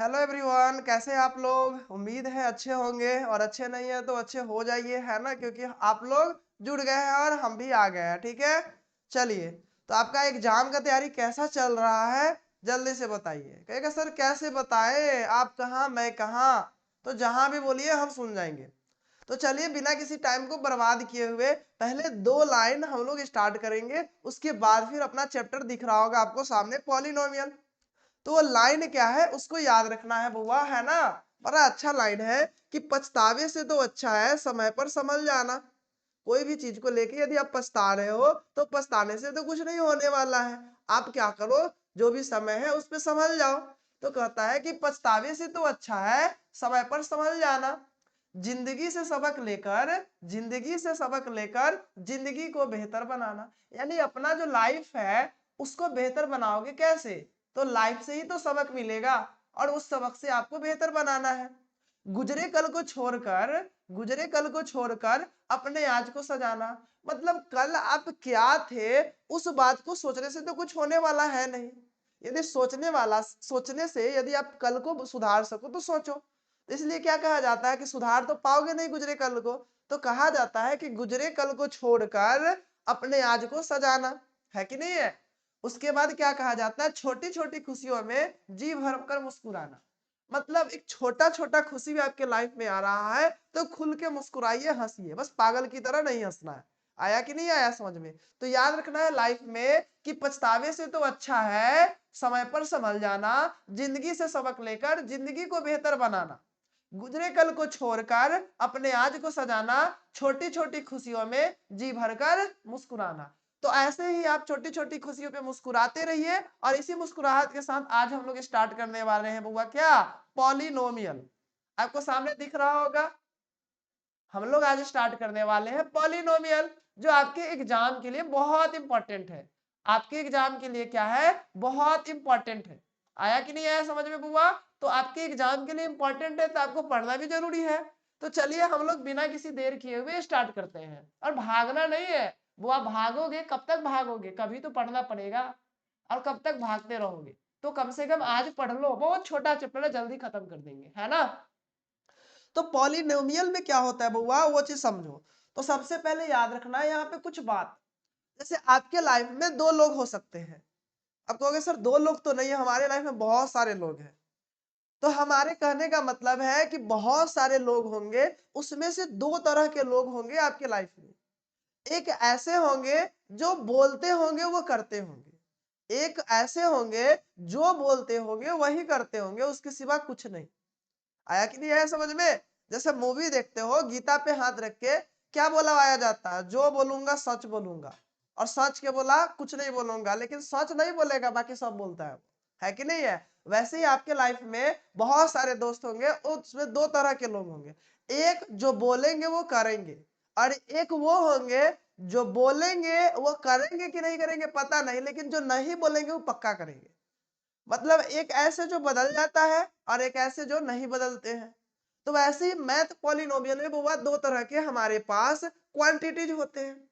Hello everyone, कैसे हैं आप लोग। उम्मीद है अच्छे होंगे और अच्छे नहीं है तो अच्छे हो जाइए, है ना, क्योंकि आप लोग जुड़ गए हैं और हम भी आ गए हैं। ठीक है, चलिए। तो आपका एग्जाम का तैयारी कैसा चल रहा है, जल्दी से बताइए। कहेगा सर कैसे बताए, आप कहाँ मैं कहाँ। तो जहां भी बोलिए हम सुन जाएंगे। तो चलिए, बिना किसी टाइम को बर्बाद किए हुए पहले 2 लाइन हम लोग स्टार्ट करेंगे, उसके बाद फिर अपना चैप्टर दिख रहा होगा आपको सामने, पॉलिनोमियल। तो वो लाइन क्या है उसको याद रखना है बुआ, है ना। बड़ा अच्छा लाइन है कि पछतावे से तो अच्छा है समय पर संभल जाना। कोई भी चीज को लेके यदि आप पछता रहे हो तो पछताने से तो कुछ नहीं होने वाला है। आप क्या करो, जो भी समय है उस पर संभल जाओ। तो कहता है कि पछतावे से तो अच्छा है समय पर संभल जाना। जिंदगी से सबक लेकर, जिंदगी से सबक लेकर जिंदगी को बेहतर बनाना। यानी अपना जो लाइफ है उसको बेहतर बनाओगे कैसे, तो लाइफ से ही तो सबक मिलेगा और उस सबक से आपको बेहतर बनाना है। गुजरे कल को छोड़कर, गुजरे कल को छोड़कर अपने आज को सजाना। मतलब कल आप क्या थे उस बात को सोचने से तो कुछ होने वाला है नहीं। यदि सोचने वाला, सोचने से यदि आप कल को सुधार सको तो सोचो। इसलिए क्या कहा जाता है कि सुधार तो पाओगे नहीं गुजरे कल को। तो कहा जाता है कि गुजरे कल को छोड़कर अपने आज को सजाना, है कि नहीं है। उसके बाद क्या कहा जाता है, छोटी छोटी खुशियों में जी भर कर मुस्कुराना। मतलब एक छोटा छोटा खुशी भी आपके लाइफ में आ रहा है तो खुल के मुस्कुराइए, हंसिए, बस पागल की तरह नहीं हंसना है। आया कि नहीं आया समझ में। तो याद रखना है लाइफ में कि पछतावे से तो अच्छा है समय पर संभल जाना, जिंदगी से सबक लेकर जिंदगी को बेहतर बनाना, गुजरे कल को छोड़कर अपने आज को सजाना, छोटी छोटी खुशियों में जी भरकर मुस्कुराना। तो ऐसे ही आप छोटी छोटी खुशियों पे मुस्कुराते रहिए और इसी मुस्कुराहट के साथ आज हम लोग स्टार्ट करने वाले हैं बुआ क्या, पॉलिनोमियल। आपको सामने दिख रहा होगा, हम लोग आज स्टार्ट करने वाले हैं पॉलिनोमियल, जो आपके एग्जाम के लिए बहुत इंपॉर्टेंट है। आपके एग्जाम के लिए क्या है, बहुत इंपॉर्टेंट है। आया कि नहीं आया समझ में बुआ। तो आपके एग्जाम के लिए इंपॉर्टेंट है तो आपको पढ़ना भी जरूरी है। तो चलिए हम लोग बिना किसी देर किए हुए स्टार्ट करते हैं। और भागना नहीं है बुआ, भागोगे कब तक भागोगे, कभी तो पढ़ना पड़ेगा। और कब तक भागते रहोगे, तो कम से कम आज पढ़ लो, बहुत छोटा चैप्टर है, जल्दी खत्म कर देंगे, है ना। तो पॉलिनोमियल में क्या होता है बुआ, वो चीज समझो। तो सबसे पहले याद रखना है यहाँ पे कुछ बात। जैसे आपके लाइफ में 2 लोग हो सकते हैं। अब कहोगे सर 2 लोग तो नहीं है, हमारे लाइफ में बहुत सारे लोग हैं। तो हमारे कहने का मतलब है कि बहुत सारे लोग होंगे, उसमें से 2 तरह के लोग होंगे आपके लाइफ में। एक ऐसे होंगे जो बोलते होंगे वो करते होंगे, एक ऐसे होंगे जो बोलते होंगे वही करते होंगे, उसके सिवा कुछ नहीं। आया कि नहीं आया समझ में। जैसे मूवी देखते हो, गीता पे हाथ रख के क्या बोलवाया जाता है, जो बोलूंगा सच बोलूंगा और सच के बोला कुछ नहीं बोलूंगा, लेकिन सच नहीं बोलेगा बाकी सब बोलता है कि नहीं है। वैसे ही आपके लाइफ में बहुत सारे दोस्त होंगे, उसमें 2 तरह के लोग होंगे। एक जो बोलेंगे वो करेंगे, और एक वो होंगे जो बोलेंगे वो करेंगे कि नहीं करेंगे पता नहीं, लेकिन जो नहीं बोलेंगे वो पक्का करेंगे। मतलब एक ऐसे जो बदल जाता है और एक ऐसे जो नहीं बदलते हैं। तो वैसे ही मैथ पॉलिनोमियल में बुआ 2 तरह के हमारे पास क्वांटिटीज होते हैं।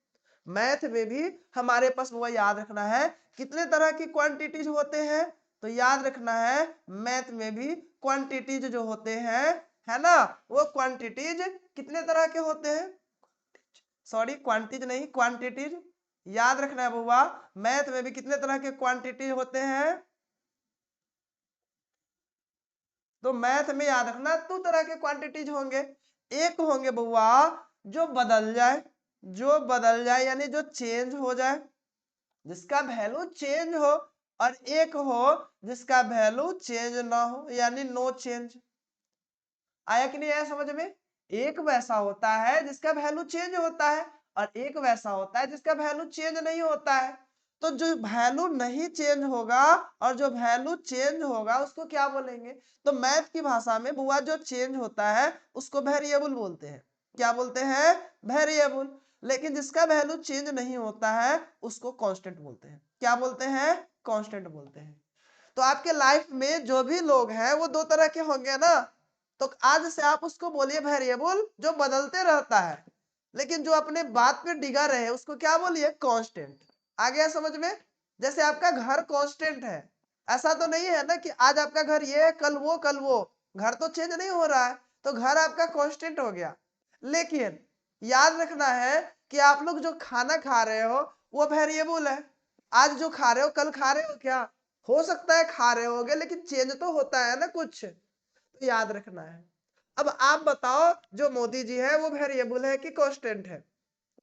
मैथ में भी हमारे पास बुआ याद रखना है कितने तरह की क्वांटिटीज होते हैं। तो याद रखना है मैथ में भी क्वांटिटीज जो होते हैं, है ना, वो क्वांटिटीज कितने तरह के होते हैं, सॉरी क्वांटिटीज नहीं क्वांटिटीज। याद रखना है बुआ, मैथ में भी कितने तरह के क्वांटिटीज होते हैं। तो मैथ में याद रखना 2 तरह के क्वांटिटीज होंगे। एक होंगे बुआ जो बदल जाए, जो बदल जाए यानी जो चेंज हो जाए, जिसका वैल्यू चेंज हो, और एक हो जिसका वैल्यू चेंज ना हो यानी नो चेंज। आया कि नहीं आया समझ में। एक वैसा होता है जिसका वैल्यू चेंज होता है और एक वैसा होता है जिसका वैल्यू चेंज नहीं होता है। तो जो वैल्यू नहीं चेंज होगा और जो वैल्यू चेंज होगा उसको क्या बोलेंगे। तो मैथ की भाषा में बुआ जो चेंज होता है उसको वेरिएबल बोलते हैं। क्या बोलते हैं, वेरिएबल। लेकिन जिसका वैल्यू चेंज नहीं होता है उसको कांस्टेंट बोलते हैं। क्या बोलते हैं, कांस्टेंट बोलते हैं। तो आपके लाइफ में जो भी लोग हैं वो 2 तरह के होंगे ना। तो आज से आप उसको बोलिए वेरिएबल जो बदलते रहता है, लेकिन जो अपने बात पे डिगा रहे उसको क्या बोलिए, कांस्टेंट। आ गया समझ में। जैसे आपका घर कांस्टेंट है, ऐसा तो नहीं है ना कि आज आपका घर ये है, कल वो, घर तो चेंज नहीं हो रहा है, तो घर आपका कांस्टेंट हो गया। लेकिन याद रखना है कि आप लोग जो खाना खा रहे हो वो वेरिएबल है। आज जो खा रहे हो कल खा रहे हो क्या? हो सकता है खा रहे होगे, लेकिन चेंज तो होता है ना कुछ, तो याद रखना है। अब आप बताओ, जो मोदी जी है वो वेरिएबल है कि कांस्टेंट है?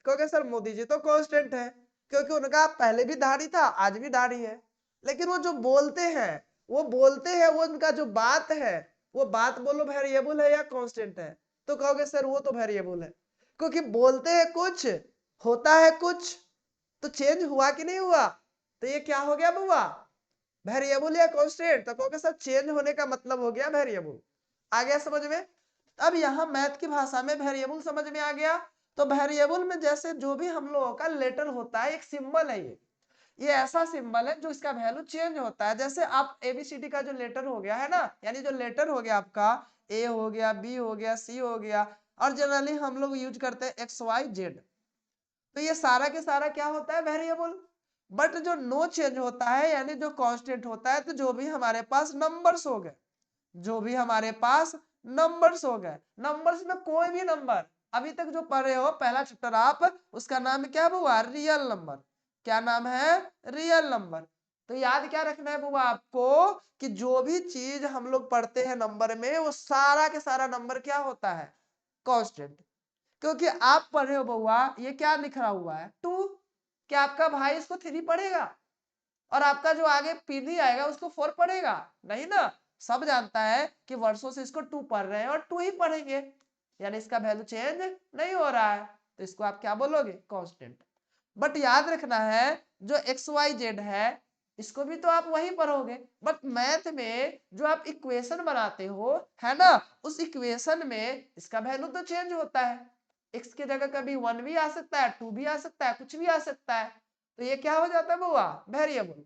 क्योंकि सर मोदी जी तो कांस्टेंट है, क्योंकि उनका पहले भी दाढ़ी था, आज भी दाढ़ी है। लेकिन वो जो बोलते हैं, वो उनका जो बात है, वो बात बोलो वेरिएबल है या कांस्टेंट है? तो कहोगे सर वो तो वेरिएबल है, क्योंकि बोलते हैं कुछ, होता है कुछ, तो चेंज हुआ कि नहीं हुआ? तो ये क्या हो गया बुआ, वेरिएबल या कांस्टेंट? तो कहोगे सर चेंज होने का मतलब हो गया वेरिएबल। आ गया समझ में? अब यहाँ मैथ की भाषा में वेरिएबल समझ में आ गया। तो वेरिएबल में जैसे जो भी हम लोगों का लेटर होता है, एक सिंबल है, ये ऐसा सिंबल है जो इसका वैल्यू चेंज होता है। जैसे आप एबीसीडी का जो लेटर हो गया है ना, यानी जो लेटर हो गया आपका, ए हो गया, बी हो गया, सी हो गया, और जनरली हम लोग यूज करते हैं एक्स वाई जेड, तो ये सारा के सारा क्या होता है, वेरिएबल। बट जो नो चेंज होता है, यानी जो कांस्टेंट होता है, तो जो भी हमारे पास नंबर्स हो गए, जो भी हमारे पास नंबर्स हो गए, नंबर्स में कोई भी नंबर, अभी तक जो पढ़े हो पहला चैप्टर आप, उसका नाम क्या हुआ, रियल नंबर। क्या नाम है, रियल नंबर। तो याद क्या रखना है बुआ आपको, कि जो भी चीज हम लोग पढ़ते हैं नंबर में, वो सारा के सारा नंबर क्या होता है, कांस्टेंट। क्योंकि आप पढ़ रहे हो बउआ, ये क्या लिखा हुआ है, 2, क्या आपका भाई इसको 3 पढ़ेगा? और आपका जो आगे पीढ़ी आएगा उसको 4 पढ़ेगा? नहीं ना। सब जानता है कि वर्षों से इसको 2 पढ़ रहे हैं और 2 ही पढ़ेंगे, यानी इसका वैल्यू चेंज नहीं हो रहा है, तो इसको आप क्या बोलोगे, कांस्टेंट। बट याद रखना है, जो एक्स वाई जेड है, इसको भी तो आप वही पढ़ोगे, बट मैथ में जो आप इक्वेशन बनाते हो, है ना, उस इक्वेशन में इसका वैल्यू तो चेंज होता है। एक्स की जगह कभी 1 भी आ सकता है, 2 भी आ सकता है, कुछ भी आ सकता है, तो ये क्या हो जाता है बुआ, वेरिएबल।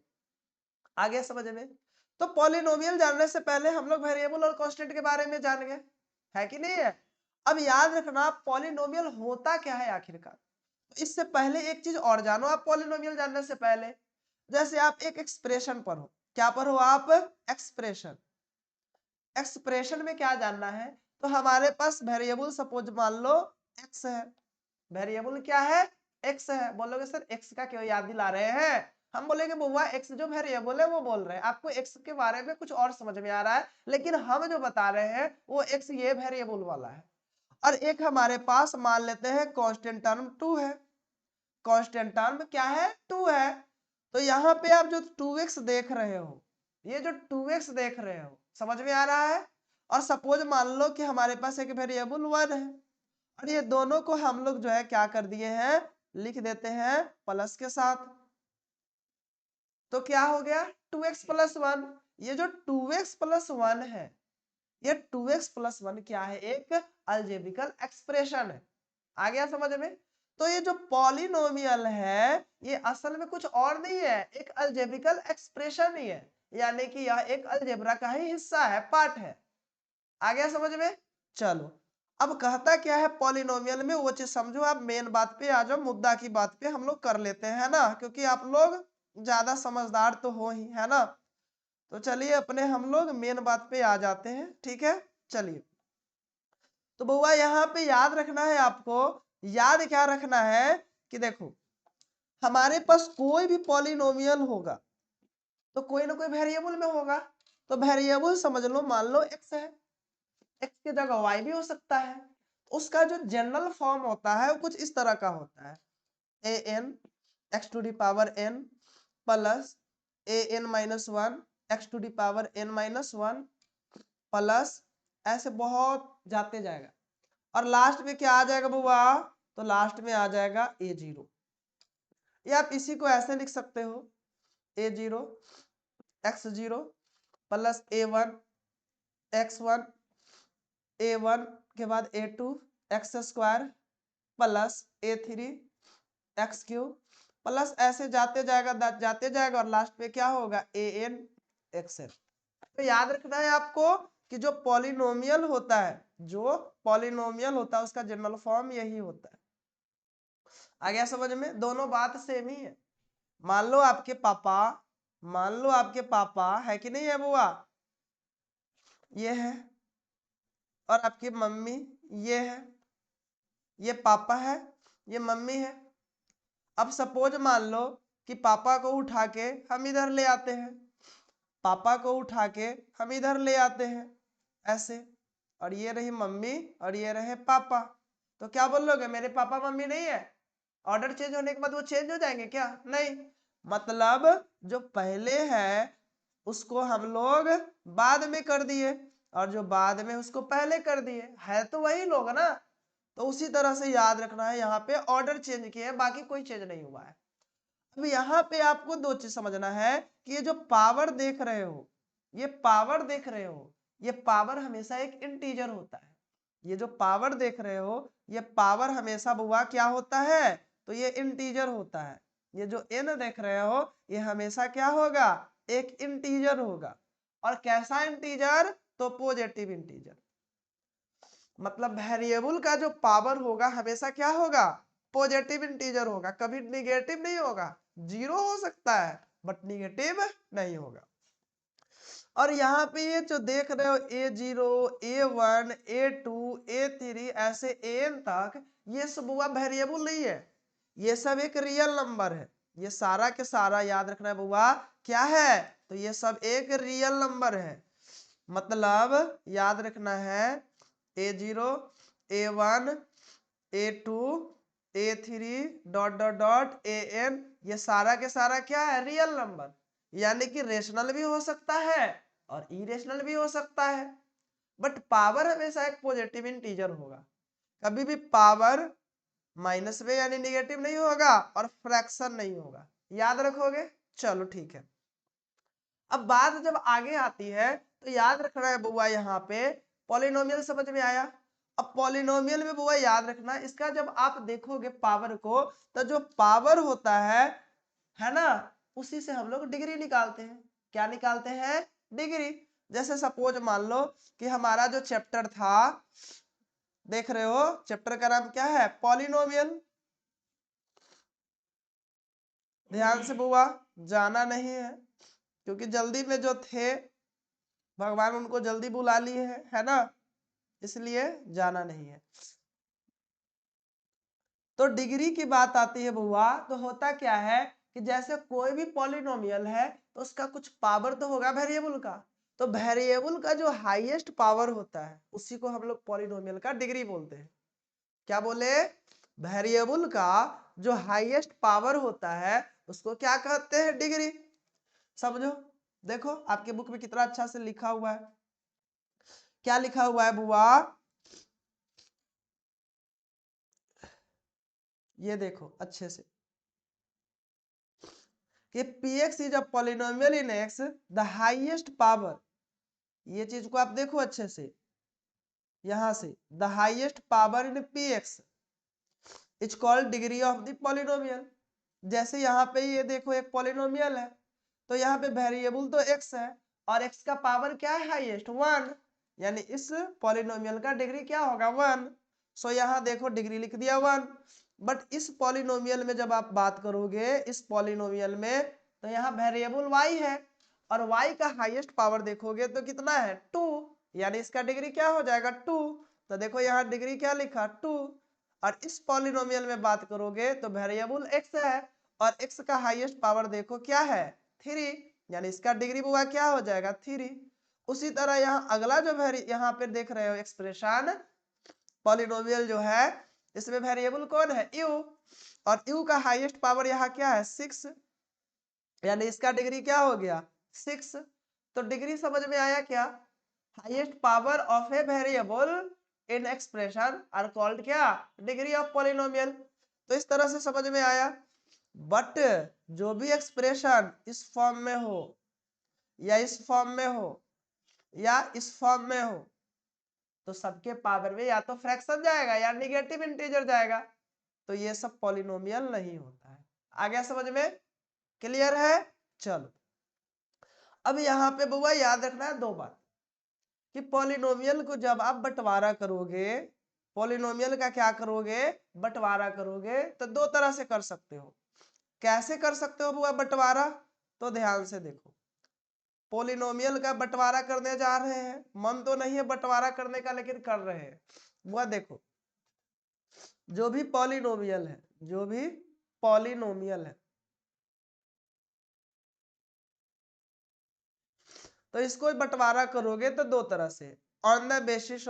आ गया समझ में? तो पॉलिनोमियल जानने से पहले हम लोग वेरिएबल और कांस्टेंट के बारे में जान गए, है कि नहीं है? अब याद रखना, पॉलिनोमियल होता क्या है आखिरकार। इससे पहले एक चीज और जानो आप, पॉलिनोमियल जानने से पहले, जैसे आप एक एक्सप्रेशन पढ़ो, क्या पढ़ो आप, एक्सप्रेशन। एक्सप्रेशन में क्या जानना है, तो हमारे पास वेरिएबल सपोज मान लो एक्स है, वेरिएबल क्या है, एक्स है। बोलोगे सर एक्स का क्यों याद दिला रहे हैं? हम बोलेंगे बुआ एक्स जो वेरिएबल है वो बोल रहे हैं, आपको एक्स के बारे में कुछ और समझ में आ रहा है, लेकिन हम जो बता रहे हैं वो एक्स ये वेरिएबल वाला है। और एक हमारे पास मान लेते हैं कांस्टेंट टर्म 2 है, कांस्टेंट टर्म क्या है, 2 है। तो यहाँ पे आप जो 2x देख रहे हो, ये जो 2x देख रहे हो, समझ में आ रहा है? और सपोज मान लो कि हमारे पास एक वेरिएबल 1 है, और ये दोनों को हम लोग जो है क्या कर दिए हैं, लिख देते हैं प्लस के साथ, तो क्या हो गया, 2x प्लस 1। ये जो 2x प्लस 1 है, ये 2x प्लस 1 क्या है, एक अलजेब्रिकल एक्सप्रेशन है। आ गया समझ में? तो ये जो पॉलिनोमियल है, ये असल में कुछ और नहीं है, एक अलजेब्रिकल एक्सप्रेशन ही है, यानी कि यह एक अलजेब्रा का ही हिस्सा है, पार्ट है। आ गया समझ में? चलो, अब कहता क्या है पॉलिनोमियल में, वो चीज समझो। आप मेन बात पे आ जाओ, मुद्दा की बात पे हम लोग कर लेते हैं, है ना, क्योंकि आप लोग ज्यादा समझदार तो हो ही, है ना। तो चलिए अपने हम लोग मेन बात पे आ जाते हैं, ठीक है। चलिए, तो बउआ यहाँ पे याद रखना है आपको, याद क्या रखना है, कि देखो हमारे पास कोई भी पॉलिनोमियल होगा तो कोई ना कोई वेरिएबल में होगा। तो वेरिएबल समझ लो, मान लो एक्स है, एक्स की जगह वाई भी हो सकता है। उसका जो जनरल फॉर्म होता है वो कुछ इस तरह का होता है, A N X to the power N plus A N minus 1 X to the power N minus 1 plus, ऐसे बहुत जाते जाएगा, और लास्ट में क्या आ जाएगा बुआ, तो लास्ट में आ जाएगा a0। या आप इसी को ऐसे लिख सकते हो, a0 x0 plus a1 x1 a1 के बाद a2 x square plus a3 x cube plus, ऐसे जाते जाएगा और लास्ट में क्या होगा, an xn। तो याद रखना है आपको कि जो पॉलिनोमियल होता है, जो पॉलिनोमियल होता है उसका जनरल फॉर्म यही होता है। आ गया समझ में? दोनों बात सेम ही है। मान लो आपके पापा मान लो आपके पापा है कि नहीं है बुआ, ये है, और आपकी मम्मी ये है, ये पापा है, ये मम्मी है। अब सपोज मान लो कि पापा को उठा के हम इधर ले आते हैं, पापा को उठा के हम इधर ले आते हैं ऐसे, और ये रही मम्मी और ये रहे पापा। तो क्या बोलोगे, मेरे पापा मम्मी नहीं है? ऑर्डर चेंज होने के बाद वो चेंज हो जाएंगे क्या? नहीं, मतलब जो पहले है उसको हम लोग बाद में कर दिए, और जो बाद में उसको पहले कर दिए, है तो वही लोग ना। तो उसी तरह से याद रखना है, यहाँ पे ऑर्डर चेंज किए हैं, बाकी कोई चेंज नहीं हुआ है। अब यहाँ पे आपको दो चीज समझना है कि ये जो पावर देख रहे हो, ये पावर देख रहे हो, ये पावर हमेशा एक इंटीजर होता है। ये जो पावर देख रहे हो, ये पावर हमेशा बुआ क्या होता है, तो ये इंटीजर होता है। ये जो n देख रहे हो, ये हमेशा क्या होगा, एक इंटीजर होगा। और कैसा इंटीजर, तो पॉजिटिव इंटीजर। मतलब वेरिएबल का जो पावर होगा हमेशा क्या होगा, पॉजिटिव इंटीजर होगा, कभी निगेटिव नहीं होगा। जीरो हो सकता है बट निगेटिव नहीं होगा। और यहाँ पे ये जो देख रहे हो A0, A1, A2, A3 ऐसे An तक, ये सब बुआ वेरिएबल नहीं है, ये सब एक रियल नंबर है। ये सारा के सारा याद रखना है बुआ क्या है, तो ये सब एक रियल नंबर है। मतलब याद रखना है A0, A1, A2, A3 dot dot dot An, ये सारा के सारा क्या है, रियल नंबर। यानी कि रेशनल भी हो सकता है और इरेशनल भी हो सकता है, बट पावर हमेशा एक पॉजिटिव इंटीजर होगा। कभी भी पावर माइनस में यानी निगेटिव नहीं होगा और फ्रैक्शन नहीं होगा, याद रखोगे। चलो ठीक है। अब बात जब आगे आती है तो याद रखना है बुआ, यहाँ पे पॉलिनोमियल समझ में आया। अब पॉलिनोमियल में बुआ याद रखना, इसका जब आप देखोगे पावर को, तो जो पावर होता है ना, उसी से हम लोग डिग्री निकालते हैं। क्या निकालते हैं, डिग्री। जैसे सपोज मान लो कि हमारा जो चैप्टर था, देख रहे हो चैप्टर का नाम क्या है, पॉलिनोमियल। ध्यान से बुआ, जाना नहीं है, क्योंकि जल्दी में जो थे भगवान उनको जल्दी बुला लिए है ना, इसलिए जाना नहीं है। तो डिग्री की बात आती है बुआ, तो होता क्या है कि जैसे कोई भी पॉलिनोमियल है तो उसका कुछ पावर तो होगा वेरिएबल का, तो वेरिएबल का जो हाईएस्ट पावर होता है उसी को हम लोग पॉलिनोमियल का डिग्री बोलते हैं। क्या बोले, वेरिएबल का जो हाईएस्ट पावर होता है उसको क्या कहते हैं, डिग्री। समझो, देखो आपके बुक में कितना अच्छा से लिखा हुआ है। क्या लिखा हुआ है बुआ, ये देखो अच्छे से कि px is a polynomial in x the highest power. ये चीज को आप देखो अच्छे से, यहां से the highest power in px is called degree of the polynomial. जैसे यहाँ पे ये देखो एक पॉलिनोमियल है, तो यहाँ पे वेरिएबल तो x है और x का पावर क्या है, हाईएस्ट 1, यानी इस पॉलिनोमियल का डिग्री क्या होगा, 1। सो यहाँ देखो डिग्री लिख दिया 1। बट इस पॉलिनोमियल में जब आप बात करोगे, इस पॉलिनोमियल में, तो यहाँ वेरिएबल y है और y का हाईएस्ट पावर देखोगे तो कितना है, 2, यानी इसका डिग्री क्या हो जाएगा, 2। तो देखो यहाँ डिग्री क्या लिखा, 2। और इस पॉलिनोमियल में बात करोगे तो वेरिएबल x है और x का हाईएस्ट पावर देखो क्या है, 3, यानी इसका डिग्री बुआ क्या हो जाएगा, 3। उसी तरह यहाँ अगला जो यहाँ पे देख रहे हो एक्सप्रेशन पॉलिनोमियल जो है, इसमें वेरिएबल कौन है, u, और u का हाईएस्ट पावर यहाँ क्या है, 6, यानी इसका डिग्री क्या हो गया, 6। तो डिग्री समझ में आया क्या, highest power of a variable in expression are called क्या, डिग्री ऑफ पॉलिनोमियल। तो इस तरह से समझ में आया। बट जो भी एक्सप्रेशन इस फॉर्म में हो या इस फॉर्म में हो या इस फॉर्म में हो, तो सबके पावर में या तो फ्रैक्शन जाएगा या निगेटिव इंटीजर जाएगा, तो ये सब पॉलिनोमियल नहीं होता है। आ गया समझ में, क्लियर है। चलो अब यहाँ पे बुआ याद रखना है दो बात, कि पॉलिनोमियल को जब आप बंटवारा करोगे, पॉलिनोमियल का क्या करोगे, बंटवारा करोगे, तो दो तरह से कर सकते हो। कैसे कर सकते हो बुआ बंटवारा, तो ध्यान से देखो, पोलिनोमियल का बंटवारा करने जा रहे हैं, मन तो नहीं है बंटवारा करने का लेकिन कर रहे हैं। वह देखो, जो भी पॉलिनोमियल है, जो भी पॉलिनोमियल है, तो इसको बंटवारा करोगे तो दो तरह से, on the basis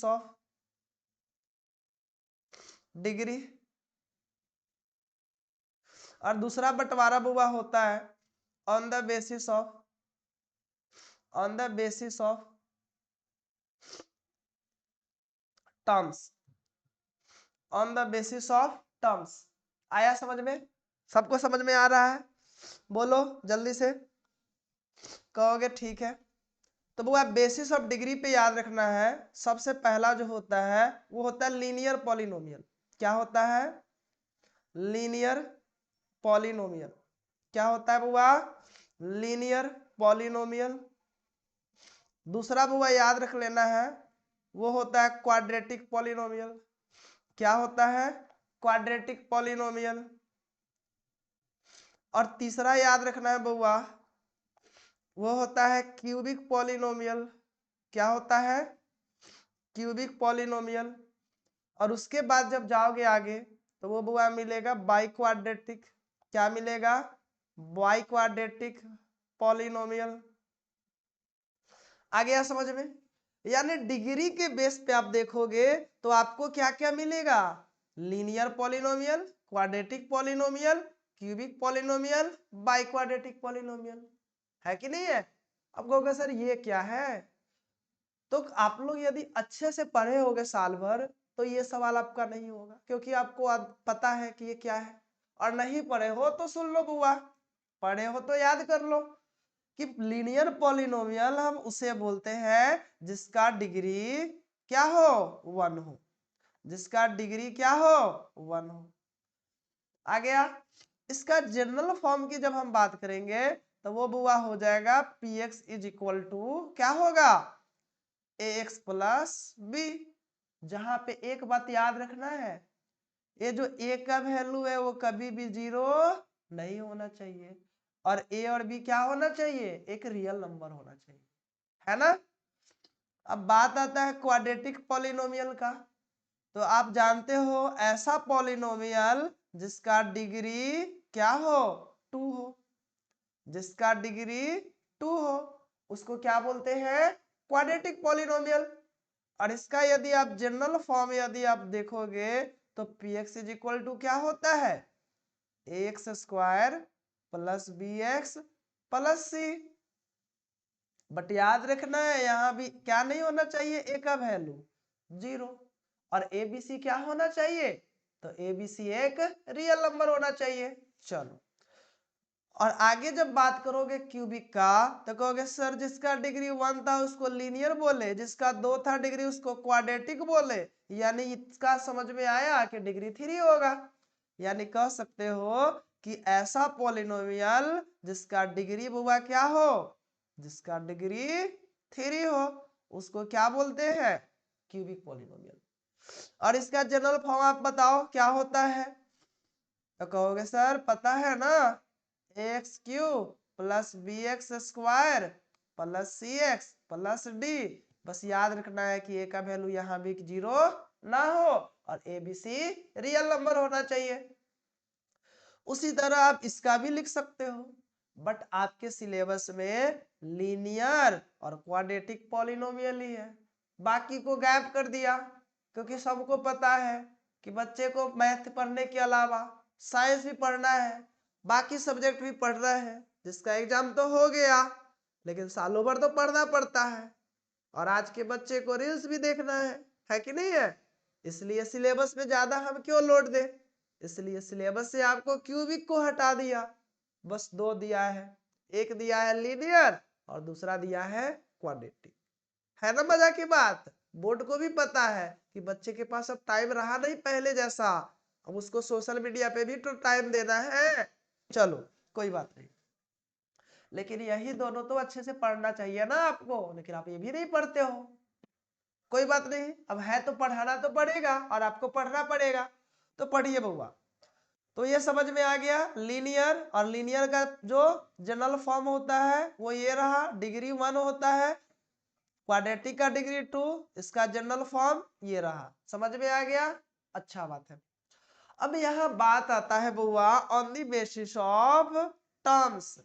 of degree, और दूसरा बंटवारा बुआ होता है on the basis of terms, on the basis of terms. आया समझ में? सबको समझ में आ रहा है? बोलो जल्दी से, कहोगे ठीक है। तो वो बेसिस ऑफ डिग्री पे याद रखना है, सबसे पहला जो होता है वो होता है लीनियर पॉलिनोमियल। क्या होता है? Linear polynomial. क्या होता है बुआ? Linear polynomial. दूसरा बुआ याद रख लेना है, वो होता है क्वाड्रेटिक पॉलिनोमियल। क्या होता है? Quadratic polynomial. और तीसरा याद रखना है बुआ, वो होता है क्यूबिक पॉलिनोमियल। क्या होता है? Cubic polynomial. और उसके बाद जब जाओगे आगे तो वो बुआ मिलेगा बाई क्वाड्रेटिक। क्या मिलेगा? By quadratic polynomial. आ गया समझ में? यानी डिग्री के बेस पे आप देखोगे तो आपको क्या क्या मिलेगा? Linear polynomial, quadratic polynomial, cubic polynomial, by quadratic polynomial. है कि नहीं है? अब कहोगे सर ये क्या है? तो आप लोग यदि अच्छे से पढ़े होगे साल भर तो ये सवाल आपका नहीं होगा, क्योंकि आपको पता है कि ये क्या है। और नहीं पढ़े हो तो सुन लो बुआ, पढ़े हो तो याद कर लो कि लीनियर पॉलिनोमियल हम उसे बोलते हैं जिसका डिग्री क्या हो? 1 हो। जिसका डिग्री क्या हो? 1 हो। आ गया? इसका जनरल फॉर्म की जब हम बात करेंगे तो वो बुआ हो जाएगा p x is equal to, क्या होगा? ax plus b. जहां पे एक बात याद रखना है, ये जो a का वैल्यू है वो कभी भी 0 नहीं होना चाहिए, और a और b क्या होना चाहिए? एक रियल नंबर होना चाहिए, है ना? अब बात आता है क्वाड्रेटिक पॉलिनोमियल का। तो आप जानते हो ऐसा पॉलिनोमियल जिसका डिग्री क्या हो? 2 हो। जिसका डिग्री 2 हो उसको क्या बोलते हैं? Quadratic polynomial. और इसका यदि आप जनरल फॉर्म यदि आप देखोगे तो p x is equal to क्या होता है? X square plus B x plus c. But याद रखना है यहाँ भी क्या नहीं होना चाहिए? ए का वैल्यू 0। और ए बी सी क्या होना चाहिए? तो ए बी सी एक रियल नंबर होना चाहिए। चलो, और आगे जब बात करोगे क्यूबिक का तो कहोगे सर जिसका डिग्री 1 था उसको लीनियर बोले, जिसका 2 था डिग्री उसको क्वाड्रेटिक बोले। यानी इसका समझ में आया कि डिग्री 3 होगा। यानी कह सकते हो कि ऐसा पॉलिनोमियल जिसका डिग्री बुआ क्या हो? जिसका डिग्री 3 हो उसको क्या बोलते हैं? Cubic polynomial. और इसका जनरल फॉर्म आप बताओ क्या होता है? तो कहोगे सर पता है ना, X cube plus B X square plus C X plus D. बस याद रखना है कि ए का वैल्यू यहाँ भी 0 ना हो और a b c real number होना चाहिए। उसी तरह आप इसका भी लिख सकते हो, बट आपके सिलेबस में लीनियर और क्वाड्रेटिक पॉलिनोमियल ही है, बाकी को गायब कर दिया, क्योंकि सबको पता है कि बच्चे को मैथ पढ़ने के अलावा साइंस भी पढ़ना है, बाकी सब्जेक्ट भी पढ़ना है। जिसका एग्जाम तो हो गया लेकिन सालों भर तो पढ़ना पड़ता है, और आज के बच्चे को रील्स भी देखना है कि नहीं है? इसलिए सिलेबस में ज्यादा हम क्यों लोड दें? इसलिए सिलेबस से आपको क्यूबिक को हटा दिया, बस 2 दिया है, एक दिया है लीनियर और दूसरा दिया है क्वाड्रेटिक। है ना मजा की बात? बोर्ड को भी पता है कि बच्चे के पास अब टाइम रहा नहीं पहले जैसा, अब उसको सोशल मीडिया पे भी तो टाइम देना है। चलो कोई बात नहीं, लेकिन यही दोनों तो अच्छे से पढ़ना चाहिए ना आपको, लेकिन आप ये भी नहीं पढ़ते हो। कोई बात नहीं, अब है तो पढ़ाना तो पड़ेगा और आपको पढ़ना पड़ेगा। तो पढ़िए बउआ, तो ये समझ में आ गया लीनियर, और लीनियर का जो जनरल फॉर्म होता है वो ये रहा, डिग्री 1 होता है, क्वाड्रेटिक का डिग्री 2, इसका जनरल फॉर्म ये रहा। समझ में आ गया, अच्छा बात है। अब यहाँ बात आता है बुआ on the basis of terms.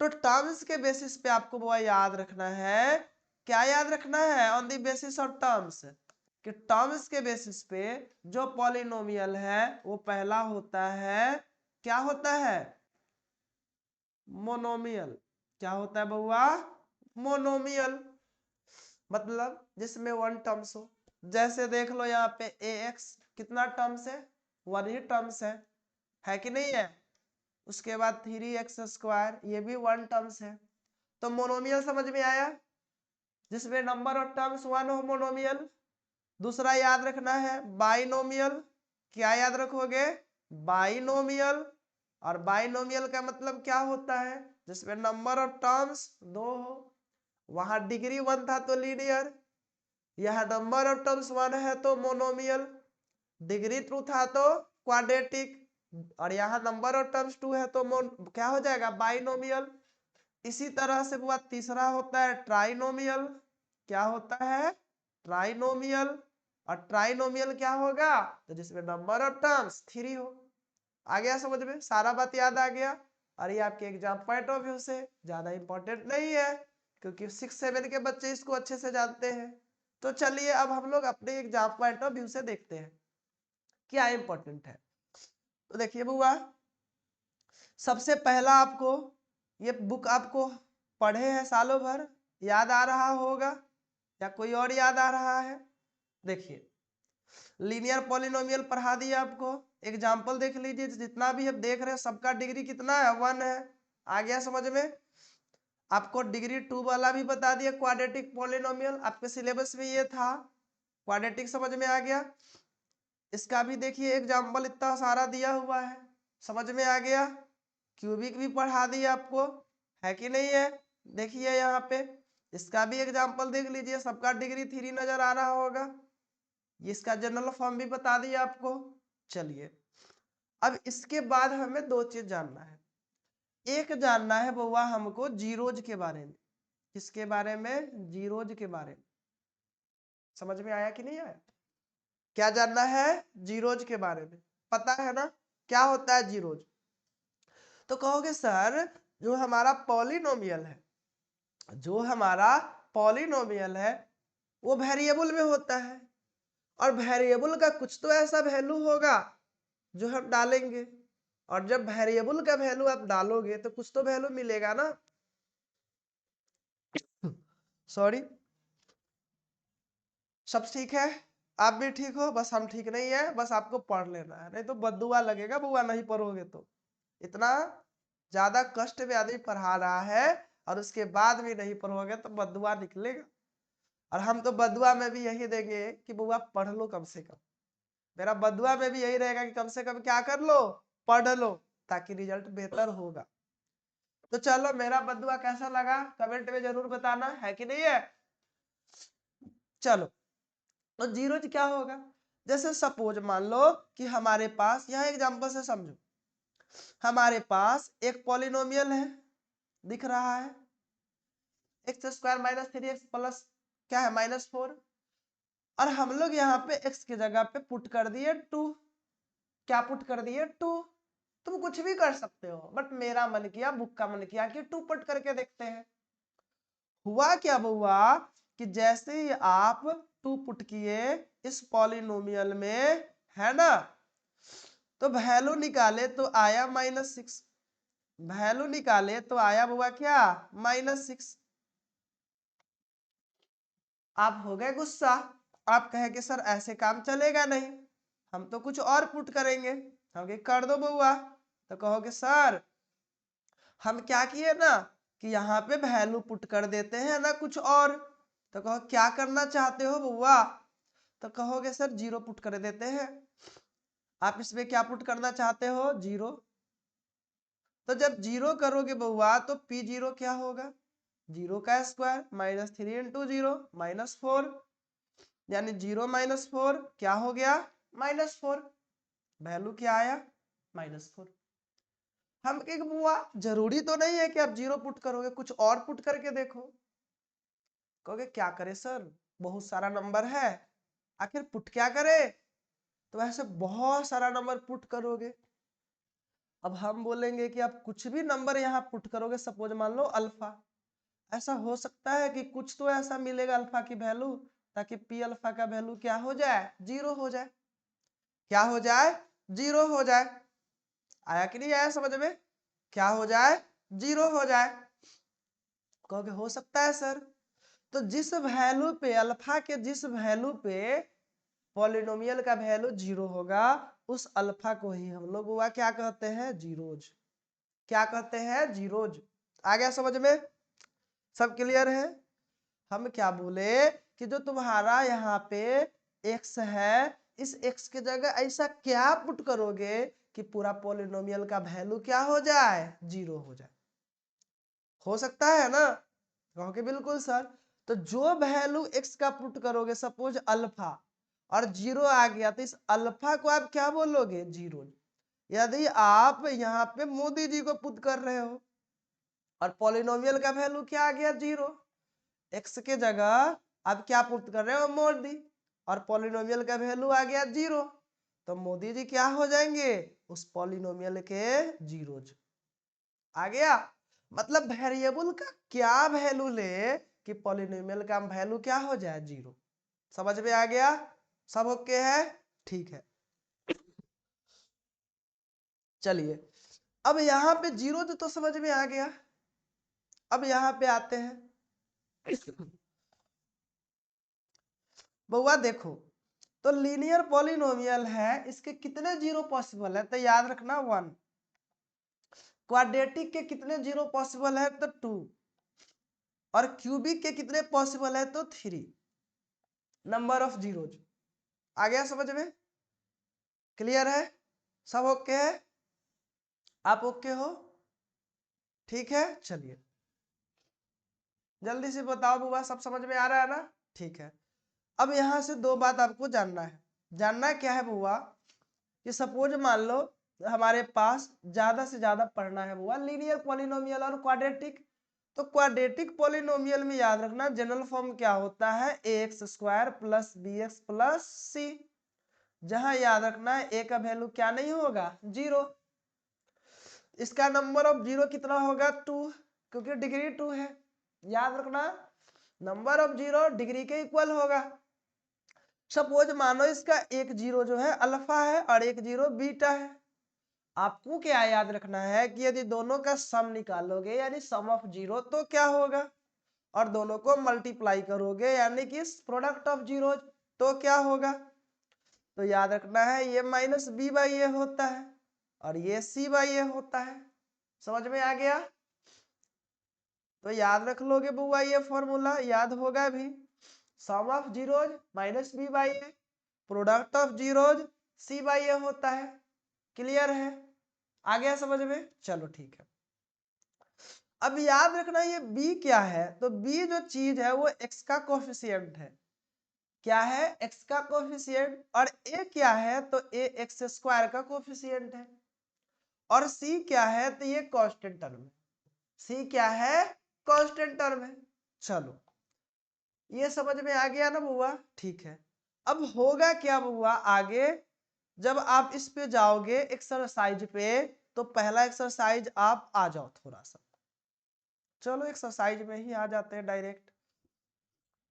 तो टर्म्स के बेसिस पे आपको बुआ याद रखना है, क्या याद रखना है on the basis of terms, कि टर्म्स के बेसिस पे जो पॉलिनोमियल है वो पहला होता है, क्या होता है, मोनोमियल। क्या होता है बुआ, मोनोमियल, मतलब जिसमें वन टर्म्स हो। जैसे देख लो यहाँ पे ax कितना टर्म्स है, वन ही टर्म्स है कि नहीं है। उसके बाद 3x² ये भी वन टर्म्स है। तो मोनोमियल समझ में आया, जिसमें नंबर ऑफ टर्म्स वन हो, मोनोमियल। दूसरा याद रखना है बाइनोमियल। क्या याद रखोगे, बाइनोमियल। और बाइनोमियल का मतलब क्या होता है, जिसमें नंबर ऑफ टर्म्स दो हो। वहां डिग्री 1 था तो लीनियर, यह नंबर ऑफ टर्म्स 1 है तो मोनोमियल, डिग्री 2 था तो क्वाड्रेटिक, और यहाँ नंबर ऑफ टर्म्स 2 है तो क्या हो जाएगा, बाइनोमियल। इसी तरह से वो तीसरा होता है ट्राइनोमियल। क्या होता है, ट्राइनोमियल। और ट्राइनोमियल क्या होगा, तो जिसमें नंबर ऑफ टर्म्स 3 हो। आ गया समझ में, सारा बात याद आ गया। और ये आपके एग्जाम पॉइंट ऑफ व्यू से ज्यादा इंपॉर्टेंट नहीं है, क्योंकि 6-7 के बच्चे इसको अच्छे से जानते हैं। तो चलिए अब हम लोग अपने एग्जाम पॉइंट ऑफ व्यू से देखते हैं क्या इंपॉर्टेंट है। तो देखिए बुआ, सबसे पहला आपको ये बुक आपको पढ़े हैं सालों भर, याद आ रहा होगा या कोई और याद आ रहा है। देखिए लीनियर पॉलिनोमियल पढ़ा दिया आपको, एग्जाम्पल देख लीजिए, जितना भी हम देख रहे हैं सबका डिग्री कितना है, 1 है। आ गया समझ में। आपको डिग्री 2 वाला भी बता दिया, क्वाड्रेटिक पॉलिनोमियल, आपके सिलेबस में ये था, क्वाड्रेटिक समझ में आ गया। इसका भी देखिए एग्जाम्पल इतना सारा दिया हुआ है, समझ में आ गया। क्यूबिक भी पढ़ा दिया आपको, है कि नहीं है। देखिए यहाँ पे इसका भी एग्जाम्पल देख लीजिए, सबका डिग्री 3 नजर आ रहा होगा। इसका जनरल फॉर्म भी बता दिया आपको। चलिए अब इसके बाद हमें दो चीज जानना है। एक जानना है बउआ हमको जीरोज के बारे में। किसके बारे में, जीरोज के बारे में। समझ में आया कि नहीं आया, क्या जानना है, जीरोज के बारे में। पता है ना क्या होता है जीरोज। तो कहोगे सर जो हमारा पॉलिनोमियल है, जो हमारा पॉलिनोमियल है वो वेरिएबल में होता है, और वेरिएबल का कुछ तो ऐसा वैल्यू होगा जो हम डालेंगे, और जब वेरिएबल का वैल्यू आप डालोगे तो कुछ तो वैल्यू मिलेगा ना। सॉरी, सब ठीक है, आप भी ठीक हो, बस हम ठीक नहीं है, बस आपको पढ़ लेना है, नहीं तो बददुआ लगेगा बुआ नहीं पढ़ोगे तो। इतना ज्यादा कष्ट में आदमी पढ़ा रहा है और उसके बाद भी नहीं पढ़ोगे तो बददुआ निकलेगा। और हम तो बदुआ में भी यही देंगे कि बुआ पढ़ लो कम से कम। मेरा बदुआ में भी यही रहेगा कि कम से कम क्या कर लो, पढ़ लो, ताकि रिजल्ट बेहतर होगा। तो चलो मेरा बदुआ कैसा लगा कमेंट में जरूर बताना, है कि नहीं है। चलो तो जीरोज क्या होगा, जैसे सपोज मान लो कि हमारे पास, यहाँ एग्जांपल से समझो, हमारे पास एक पॉलिनोमियल है, दिख रहा है x² - 3x प्लस क्या है -4, और हम लोग यहाँ पे x की जगह पे पुट कर दिए 2। क्या पुट कर दिए 2। तुम कुछ भी कर सकते हो, बट मेरा मन किया, बुक का मन किया कि 2 पुट करके देखते हैं। हुआ क्या हुआ कि जैसे ही आप 2 पुट किए इस पॉलिनोमियल में, है ना, तो वैल्यू निकाले तो आया -6, वैल्यू निकाले तो आया हुआ क्या, -6। आप हो गए गुस्सा, आप कहे कि सर ऐसे काम चलेगा नहीं, हम तो कुछ और पुट करेंगे। हम कर दो बुआ, तो कहोगे सर हम क्या किए ना कि यहाँ पे वैल्यू पुट कर देते हैं ना कुछ और। तो कहो क्या करना चाहते हो बुआ, तो कहोगे सर 0 पुट कर देते हैं। आप इसमें क्या पुट करना चाहते हो, 0। तो जब 0 करोगे बुआ तो P0 क्या होगा, 0 का स्क्वायर -3 × 0 -4, यानी 0 - 4 क्या हो गया, -4। वैल्यू क्या आया -4। हम कहेंगे बुआ जरूरी तो नहीं है कि आप 0 पुट करोगे, कुछ और पुट करके देखो। कहोगे क्या करे सर, बहुत सारा नंबर है, आखिर पुट क्या करे? तो ऐसे बहुत सारा नंबर पुट करोगे। अब हम बोलेंगे कि आप कुछ भी नंबर यहाँ पुट करोगे, सपोज मान लो अल्फा, ऐसा हो सकता है कि कुछ तो ऐसा मिलेगा अल्फा की वैल्यू ताकि पी अल्फा का वैल्यू क्या हो जाए, 0 हो जाए। क्या हो जाए? 0 हो जाए। आया कि नहीं आया समझ में? क्या हो जाए? 0 हो जाए। कहोगे हो सकता है सर। तो जिस वैल्यू पे अल्फा के जिस वैल्यू पे पॉलिनोमियल का वैल्यू 0 होगा, उस अल्फा को ही हम लोग हुआ क्या कहते हैं? जीरोज। क्या कहते हैं? जीरोज। आ गया समझ में? सब क्लियर है? हम क्या बोले कि जो तुम्हारा यहाँ पे x है, इस x के जगह ऐसा क्या पुट करोगे कि पूरा पॉलिनोमियल का वैल्यू क्या हो जाए? 0 हो जाए। हो सकता है ना? कहोगे बिल्कुल सर। तो जो वैल्यू x का पुट करोगे, सपोज अल्फा, और 0 आ गया, तो इस अल्फा को आप क्या बोलोगे? 0। यदि आप यहाँ पे मोदी जी को पुट कर रहे हो और पॉलिनोमियल का वैल्यू क्या आ गया? 0, x के जगह आप क्या पुट कर रहे हो? मोदी, और पॉलिनोमियल का वैल्यू आ गया 0, तो मोदी जी क्या हो जाएंगे? उस पॉलिनोमियल के जीरोज। आ गया? मतलब वेरिएबल का क्या वैल्यू ले कि पॉलिनोमियल का वैल्यू क्या हो जाए? 0। समझ में आ गया? सब ओके है? ठीक है। चलिए, अब यहाँ पे 0 तो समझ में आ गया। अब यहाँ पे आते हैं। बउआ देखो, तो लीनियर पॉलिनोमियल है, इसके कितने 0 पॉसिबल है? तो याद रखना 1। क्वाड्रेटिक के कितने 0 पॉसिबल है? तो 2। और क्यूबिक के कितने पॉसिबल है? तो 3। Number of zeros. आ गया समझ में? क्लियर है? सब ओके है? आप ओके हो? ठीक है। चलिए जल्दी से बताओ बुआ, सब समझ में आ रहा है ना? ठीक है। अब यहां से दो बात आपको जानना है। जानना क्या है बुआ कि सपोज मान लो हमारे पास ज्यादा से ज्यादा पढ़ना है बुआ लीनियर पॉलिनोमियल और क्वाड्रेटिक। तो क्वाड्रेटिक पॉलिनोमियल में याद रखना जनरल फॉर्म क्या होता है? ax² plus bx plus c। जहां याद रखना है a का वैल्यू क्या नहीं होगा? 0। इसका नंबर ऑफ 0 कितना होगा? 2, क्योंकि डिग्री 2 है। याद रखना नंबर ऑफ 0 डिग्री के इक्वल होगा। सपोज मानो इसका एक 0 जो है अल्फा है और एक 0 बीटा है। आपको क्या याद रखना है कि यदि दोनों का सम निकालोगे यानी सम ऑफ 0 तो क्या होगा, और दोनों को मल्टीप्लाई करोगे यानी कि प्रोडक्ट ऑफ 0 तो क्या होगा? तो याद रखना है ये माइनस बी बाई ए होता है और ये सी बाई ए होता है। समझ में आ गया? तो याद रख लोगे बुआ, ये फॉर्मूला याद होगा भी। Sum of zeros minus B by A, product of zeros C by A होता है। क्लियर है? आ गया समझ में? चलो ठीक है। अब याद रखना ये b क्या है? तो b जो चीज है वो x का कोफिशिएंट है। क्या है? x का कोफिशिएंट। और a क्या है? तो a x² का कोफिशिएंट है। और c क्या है? तो ये कांस्टेंट टर्म है। c क्या है? कांस्टेंट टर्म है। चलो ये समझ में आ गया ना बुआ? ठीक है। अब होगा क्या बुआ आगे, जब आप इस पे जाओगे एक्सरसाइज पे, तो पहला एक्सरसाइज आप आ जाओ थोड़ा सा। चलो एक्सरसाइज में ही आ जाते हैं डायरेक्ट।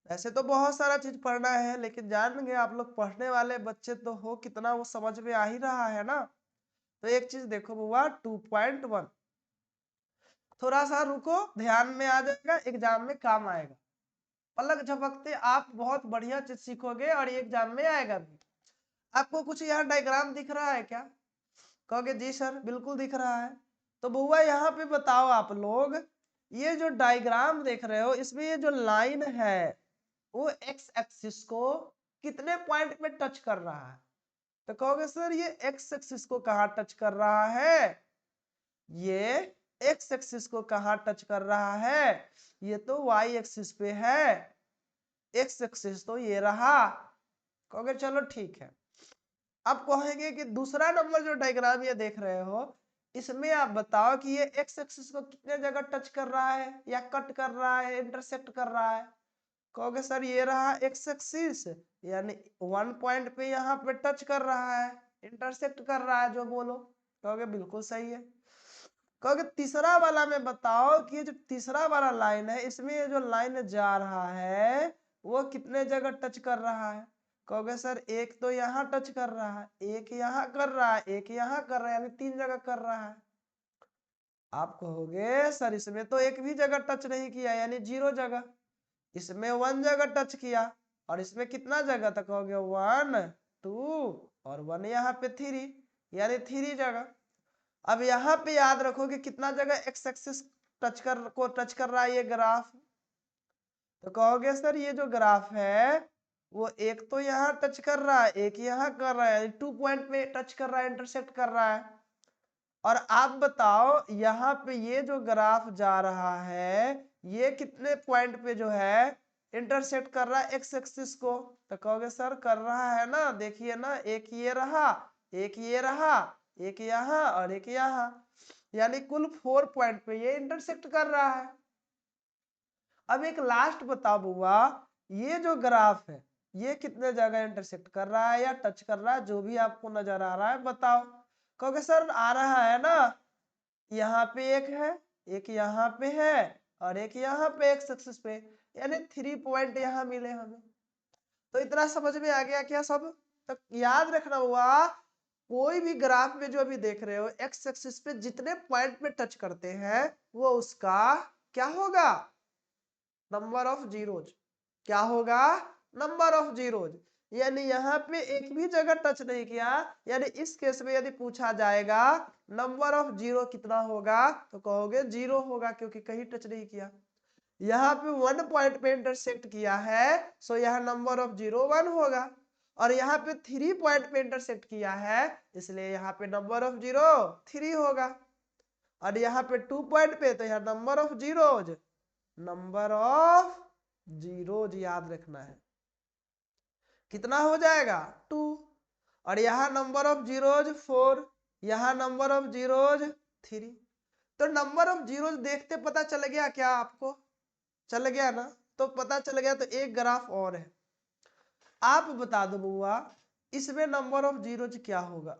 ऐसे तो बहुत सारा चीज पढ़ना है, लेकिन जानेंगे आप लोग पढ़ने वाले बच्चे तो हो, कितना वो समझ में आ ही रहा है ना। तो एक चीज देखो बुआ 2.1, थोड़ा सा रुको, ध्यान में आ जाएगा, एग्जाम में काम आएगा। पलक झपकते आप बहुत बढ़िया चीज सीखोगे और ये एग्जाम में आएगा भी। आपको कुछ यहाँ डायग्राम दिख रहा है क्या? कहोगे जी सर बिल्कुल दिख रहा है। तो बुआ यहाँ पे बताओ आप लोग, ये जो डायग्राम देख रहे हो इसमें ये जो लाइन है वो एक्स एक्सिस को कितने पॉइंट में टच कर रहा है? तो कहोगे सर ये एक्स एक्सिस को कहाँ टच कर रहा है? ये एक्स एक्सिस को कहाँ टच कर रहा है? ये तो वाई एक्सिस पे है। एक्स एक्सिस तो ये रहा। कहोगे चलो ठीक है। आप कहेंगे कि दूसरा नंबर जो डायग्राम ये देख रहे हो, इसमें आप बताओ कि ये एक्स एक्सिस को कितने जगह टच कर रहा है या कट कर रहा है, इंटरसेक्ट कर रहा है। कहोगे सर ये रहा एक्स एक्सिस, यानी 1 पॉइंट पे यहाँ पे टच कर रहा है, इंटरसेक्ट कर रहा है जो बोलो। कहोगे बिल्कुल सही है। कहोगे तीसरा वाला में बताओ कि ये जो तीसरा वाला लाइन है, इसमें ये जो लाइन जा रहा है वो कितने जगह टच कर रहा है। कहोगे सर एक तो यहाँ टच कर रहा है, एक यहाँ कर रहा है, एक यहाँ कर रहा है, यानी 3 जगह कर रहा है। आप कहोगे सर इसमें तो एक भी जगह टच नहीं किया, यानी 0 जगह। इसमें 1 जगह टच किया और इसमें कितना जगह तक कहोगे 1 2 और 1 यहाँ पे 3, यानी 3 जगह। अब यहाँ पे याद रखो कि कितना जगह एक्स एक्सिस टच कर रहा है ये ग्राफ। तो कहोगे सर ये जो ग्राफ है वो एक तो यहाँ टच कर रहा है, एक यहाँ कर रहा है, 2 पॉइंट पे टच कर रहा है, इंटरसेक्ट कर रहा है। और आप बताओ यहाँ पे ये जो ग्राफ जा रहा है ये कितने पॉइंट पे जो है इंटरसेक्ट कर रहा है एक्स एक्सिस को। तो कहोगे सर कर रहा है ना, देखिए ना, एक ये रहा, एक ये रहा, एक यहाँ और एक यहाँ, यानी कुल 4 पॉइंट पे ये इंटरसेक्ट कर रहा है। अब एक लास्ट बताओ बुआ, ये जो ग्राफ है ये कितने जगह इंटरसेक्ट कर रहा है या टच कर रहा है, जो भी आपको नजर आ रहा है बताओ। कहोगे सर आ रहा है ना, यहाँ पे एक है, एक यहाँ पे है और एक यहाँ पे एक्स एक्सिस पे, यानी 3 पॉइंट यहाँ मिले हमें। तो इतना समझ में आ गया क्या सब? तो याद रखना हुआ, कोई भी ग्राफ में जो अभी देख रहे हो एक्स एक्सिस पे जितने पॉइंट पे टच करते हैं वो उसका क्या होगा, नंबर ऑफ जीरोज। क्या होगा, नंबर ऑफ जीरोज। यानी यहाँ पे एक भी जगह टच नहीं किया, यानी इस केस में यदि पूछा जाएगा नंबर ऑफ जीरो कितना होगा तो कहोगे 0 होगा, क्योंकि कहीं टच नहीं किया। यहाँ पे 1 पॉइंट पे इंटरसेक्ट किया है, सो यहाँ नंबर ऑफ जीरो 1 होगा। और यहाँ पे 3 पॉइंट पे इंटरसेक्ट किया है, इसलिए यहाँ पे नंबर ऑफ जीरो 3 होगा। और यहाँ पे 2 पॉइंट पे, तो यहाँ number of zeros, number of zeros याद रखना है कितना हो जाएगा 2। और यहाँ नंबर ऑफ जीरोज 4, यहाँ नंबर ऑफ जीरोज 3। तो नंबर ऑफ जीरोज देखते पता चल गया क्या आपको? चल गया ना, तो पता चल गया। तो एक ग्राफ और है, आप बता दो बुआ इसमें नंबर ऑफ जीरोज क्या होगा।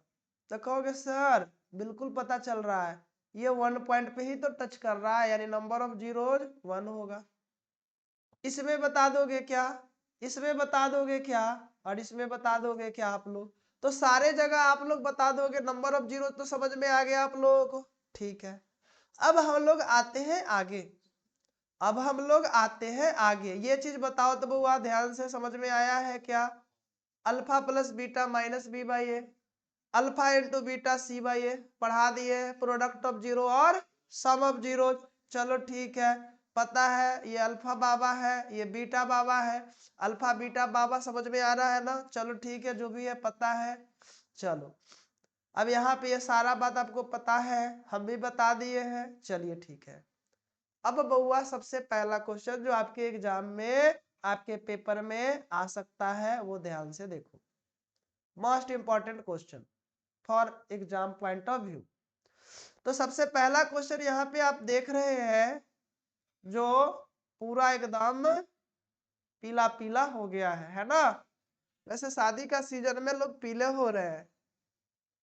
तो कहोगे सर बिल्कुल पता चल रहा है, ये 1 पॉइंट पे ही तो टच कर रहा है, यानी नंबर ऑफ जीरोज 1 होगा। इसमें बता दोगे क्या, इसमें बता दोगे क्या, और इसमें बता दोगे क्या आप लोग? तो सारे जगह आप लोग बता दोगे, नंबर ऑफ जीरो तो समझ में आ गया आप लोगों को, ठीक है। अब हम लोग आते हैं आगे, अब हम लोग आते हैं आगे। ये चीज बताओ तो बुआ ध्यान से, समझ में आया है क्या? Alpha plus beta minus B by A, alpha into beta C by A, पढ़ा दिए, प्रोडक्ट ऑफ जीरो और सम ऑफ जीरो। चलो ठीक है, पता है ये अल्फा बाबा है, ये बीटा बाबा है, अल्फा बीटा बाबा समझ में आ रहा है ना? चलो ठीक है, जो भी है पता है। चलो अब यहाँ पे ये सारा बात आपको पता है, हम भी बता दिए हैं, चलिए ठीक है। अब बउआ सबसे पहला क्वेश्चन जो आपके एग्जाम में, आपके पेपर में आ सकता है, वो ध्यान से देखो, most important question for exam point of view. तो सबसे पहला क्वेश्चन यहाँ पे आप देख रहे हैं जो पूरा एकदम पीला पीला हो गया है ना? वैसे शादी का सीजन में लोग पीले हो रहे हैं,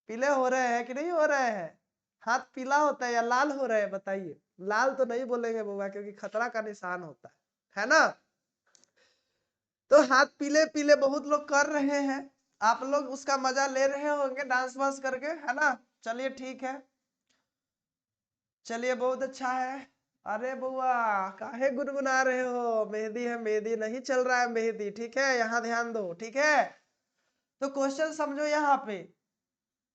पीले हो रहे हैं कि नहीं हो रहे हैं? हाथ पीला होता है या लाल हो रहे हैं बताइए? लाल तो नहीं बोलेंगे बुआ, क्योंकि खतरा का निशान होता है ना? तो हाथ पीले पीले बहुत लोग कर रहे हैं, आप लोग उसका मजा ले रहे होंगे डांस वांस करके, है ना? चलिए ठीक है, चलिए बहुत अच्छा है। अरे बुआ काहे गुनगुना रहे हो? मेहंदी है, मेहंदी नहीं चल रहा है मेहंदी, ठीक है, यहाँ ध्यान दो, ठीक है। तो क्वेश्चन समझो, यहाँ पे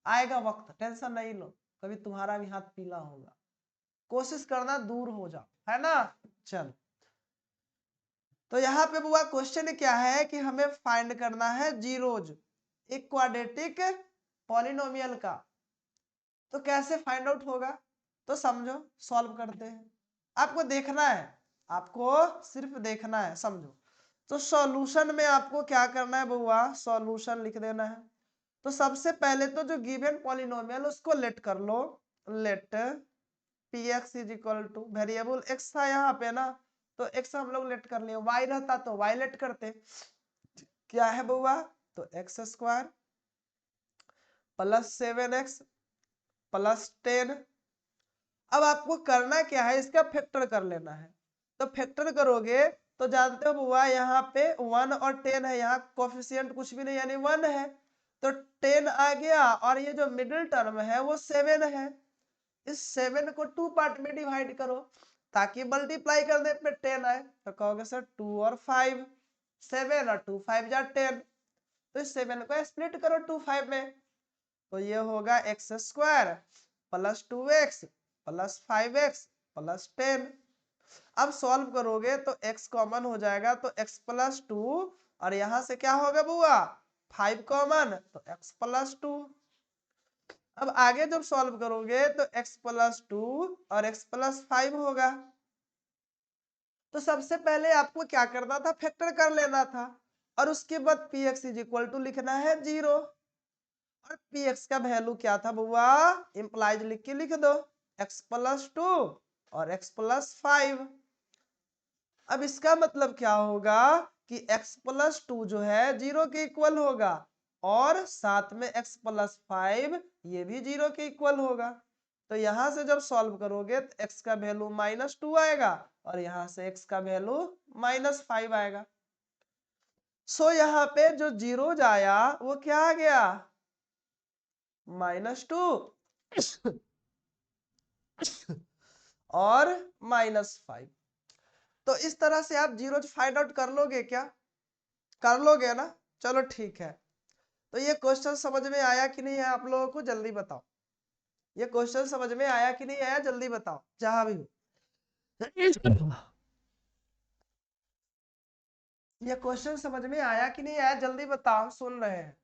आएगा वक्त, टेंशन नहीं लो, कभी तुम्हारा भी हाथ पीला होगा, कोशिश करना दूर हो जाओ, है ना? चल, तो यहाँ पे बुआ क्वेश्चन क्या है कि हमें फाइंड करना है जीरोज एक क्वाड्रेटिक पॉलिनोमियल का। तो कैसे फाइंड आउट होगा? तो समझो, सॉल्व करते हैं। आपको देखना है, आपको सिर्फ देखना है, समझो। तो सॉल्यूशन में आपको क्या करना है बुआ, सॉल्यूशन लिख देना है। तो सबसे पहले तो जो गिवन पॉलिनोमियल उसको लेट कर लो, let P x is equal to, variable X था यहाँ पे ना, तो एक्स हम लोग लेट कर लिए, वाई रहता तो वाई लेट करते, क्या है बुआ, तो x square plus 7x plus 10। अब आपको करना क्या है, इसका फैक्टर कर लेना है। तो फैक्टर करोगे तो जानते हो बुआ यहाँ पे 1 और 10 है, यहाँ कोफिशिएंट कुछ भी नहीं यानी 1 है, तो 10 आ गया, और ये जो मिडिल टर्म है वो 7 है। इस 7 को 2 पार्ट में डिवाइड करो ताकि मल्टीप्लाई करने पे 10 आए, तो कहोगे सर 2 और 5, 7 और 2 5 जा 10, तो इस 7 को स्प्लिट करो 2 5 में, तो ये होगा x square plus 2x plus 5x plus 10। अब सॉल्व करोगे तो x कॉमन हो जाएगा, तो x प्लस 2, और यहां से क्या होगा बुआ 5 कॉमन, तो x प्लस 2। अब आगे जब सॉल्व करोगे तो x प्लस 2 और x प्लस 5 होगा। तो सबसे पहले आपको क्या करना था, फैक्टर कर लेना था, और उसके बाद px इज इक्वल टू लिखना है 0, और px का वैल्यू क्या था बुआ, इंप्लाइज लिख के लिख दो x प्लस 2 और x प्लस 5। अब इसका मतलब क्या होगा कि x प्लस 2 जो है 0 के इक्वल होगा, और साथ में x प्लस 5 ये भी 0 के इक्वल होगा। तो यहां से जब सॉल्व करोगे तो x का वैल्यू -2 आएगा, और यहां से x का वैल्यू -5 आएगा। सो यहाँ पे जो जीरो आया वो क्या आ गया, -2 और -5। तो इस तरह से आप जीरो फाइंड आउट कर लोगे क्या, कर लोगे ना, चलो ठीक है। तो ये क्वेश्चन समझ में आया कि नहीं है आप लोगों को, जल्दी बताओ, ये क्वेश्चन समझ में आया कि नहीं आया, जल्दी बताओ जहां भी हो। ये क्वेश्चन समझ में आया कि नहीं आया, जल्दी बताओ, सुन रहे हैं।